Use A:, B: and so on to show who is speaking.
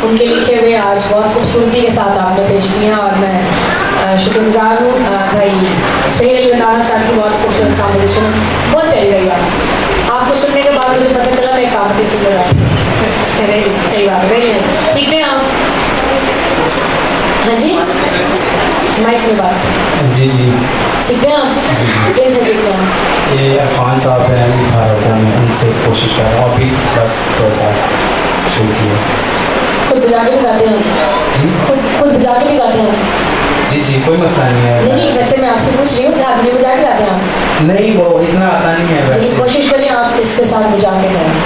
A: उनके लिखे हुए आज बहुत खूबसूरती के साथ आपने पेश किए हैं और मैं शुक्रगुजार हूँ भाई सुहेल बताना साहब की बहुत खूबसूरत कॉम्पोजिशन बहुत प्यारी गई यार। आपको सुनने के बाद मुझे पता चला मैं कॉम्पिटिशन में बैठी। सही बात, वेरी नाइस। सीखते हैं आप? हाँ जी, माइक में बात।
B: जी जी
A: सीखते हैं आप? कैसे सीखते हैं आप?
B: ये अफान साहब हैं भारत में, उनसे कोशिश कर रहा हूँ अभी बस 2 साल शुरू किया।
A: खुद बजा के भी गाते हैं?
B: जी
A: खुद बजा के भी गाते हैं?
B: जी जी कोई मसला नहीं है।
A: नहीं वैसे मैं आपसे पूछ रही हूँ रात में बजा के गाते हैं आप?
B: नहीं वो इतना आता नहीं है वैसे।
A: कोशिश करें आप इसके साथ बजा के गाएं।